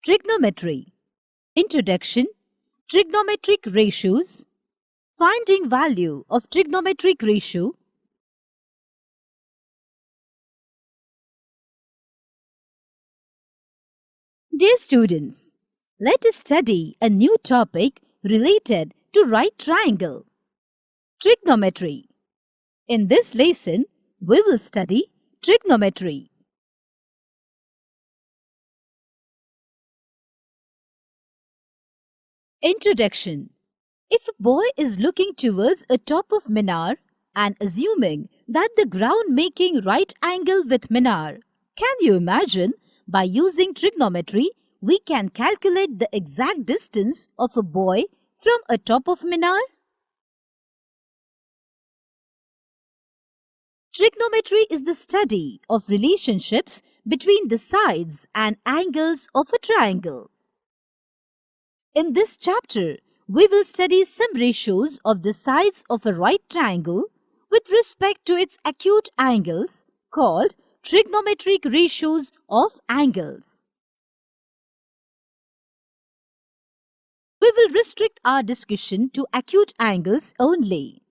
Trigonometry. Introduction. Trigonometric ratios. Finding value of trigonometric ratio. Dear students, let us study a new topic related to right triangle. Trigonometry. In this lesson, we will study trigonometry. Introduction. If a boy is looking towards a top of Minar and assuming that the ground making right angle with Minar, can you imagine, by using trigonometry, we can calculate the exact distance of a boy from a top of Minar? Trigonometry is the study of relationships between the sides and angles of a triangle. In this chapter, we will study some ratios of the sides of a right triangle with respect to its acute angles called trigonometric ratios of angles. We will restrict our discussion to acute angles only.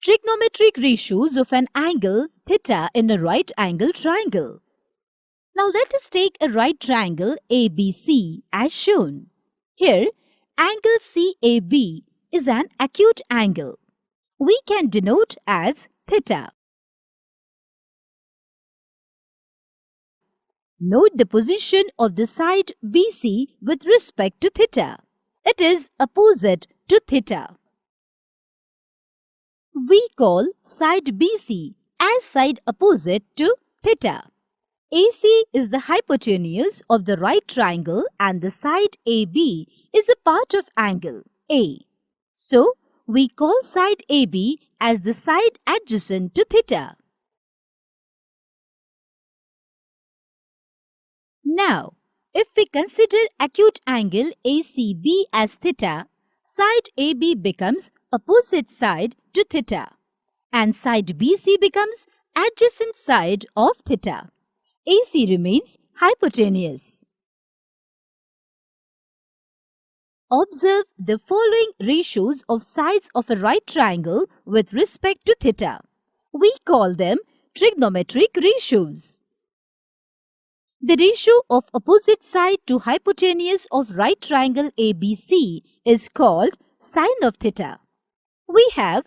Trigonometric ratios of an angle theta in a right angle triangle. Now let us take a right triangle ABC as shown. Here, angle CAB is an acute angle. We can denote as theta. Note the position of the side BC with respect to theta. It is opposite to theta. We call side BC as side opposite to theta. AC is the hypotenuse of the right triangle and the side AB is a part of angle A. So, we call side AB as the side adjacent to theta. Now, if we consider acute angle ACB as theta, side AB becomes opposite side to theta and side BC becomes adjacent side of theta. AC remains hypotenuse. Observe the following ratios of sides of a right triangle with respect to theta. We call them trigonometric ratios. The ratio of opposite side to hypotenuse of right triangle ABC is called sine of theta. We have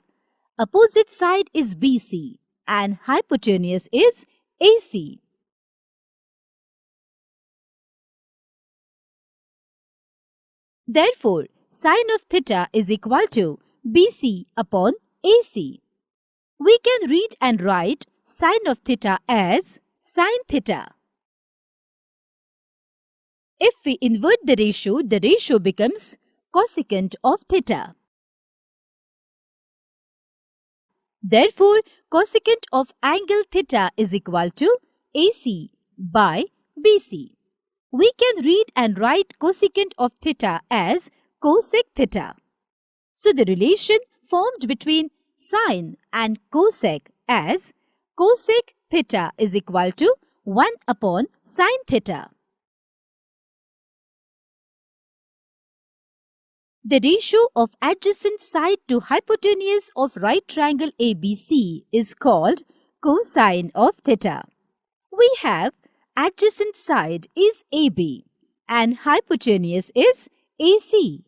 opposite side is BC and hypotenuse is AC. Therefore, sine of theta is equal to BC upon AC. We can read and write sine of theta as sine theta. If we invert the ratio becomes cosecant of theta. Therefore, cosecant of angle theta is equal to AC by BC. We can read and write cosecant of theta as cosec theta. So, the relation formed between sine and cosec as cosec theta is equal to 1 upon sine theta. The ratio of adjacent side to hypotenuse of right triangle ABC is called cosine of theta. We have adjacent side is AB and hypotenuse is AC.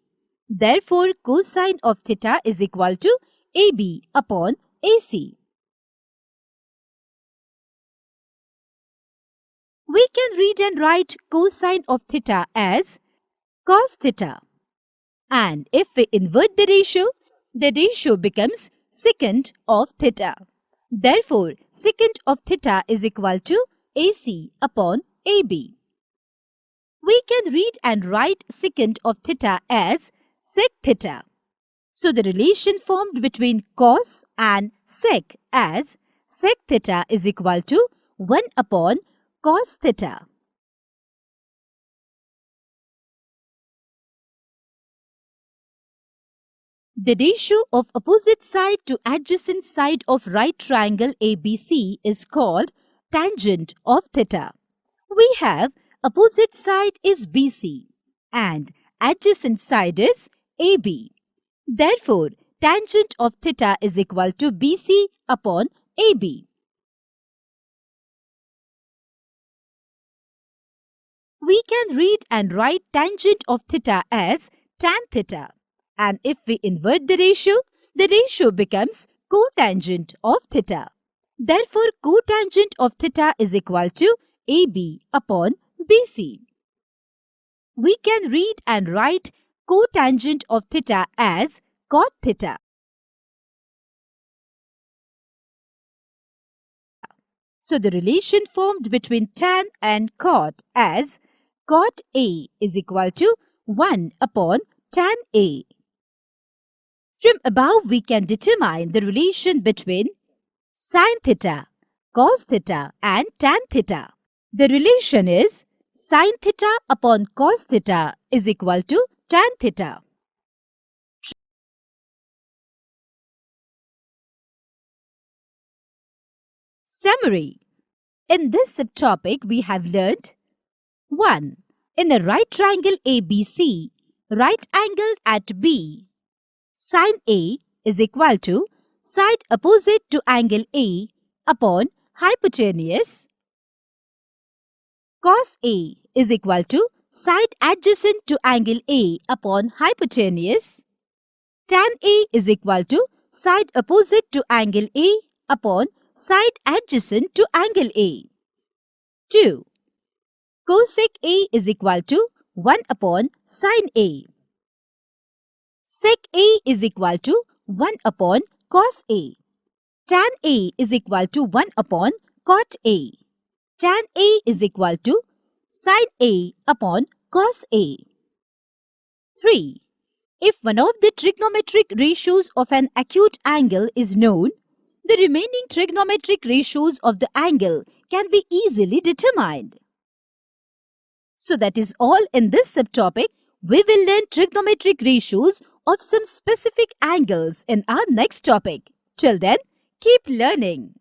Therefore, cosine of theta is equal to AB upon AC. We can read and write cosine of theta as cos theta. And if we invert the ratio becomes secant of theta. Therefore, secant of theta is equal to AC upon AB. We can read and write secant of theta as sec theta. So, the relation formed between cos and sec as sec theta is equal to 1 upon cos theta. The ratio of opposite side to adjacent side of right triangle ABC is called tangent of theta. We have opposite side is BC and adjacent side is AB. Therefore, tangent of theta is equal to BC upon AB. We can read and write tangent of theta as tan theta. And if we invert the ratio becomes cotangent of theta. Therefore, cotangent of theta is equal to AB upon BC. We can read and write cotangent of theta as cot theta. So, the relation formed between tan and cot as cot A is equal to 1 upon tan A. From above, we can determine the relation between sin theta, cos theta and tan theta. The relation is sin theta upon cos theta is equal to tan theta. Summary. In this subtopic, we have learned 1. In a right triangle ABC, right angled at B, sin A is equal to side opposite to angle A upon hypotenuse. Cos A is equal to side adjacent to angle A upon hypotenuse. Tan A is equal to side opposite to angle A upon side adjacent to angle A. 2. Cosec A is equal to 1 upon sin A. Sec A is equal to 1 upon cos A. Tan A is equal to 1 upon cot A. Tan A is equal to sin A upon cos A. 3. If one of the trigonometric ratios of an acute angle is known, the remaining trigonometric ratios of the angle can be easily determined. So that is all in this subtopic. We will learn trigonometric ratios of some specific angles in our next topic. Till then, keep learning.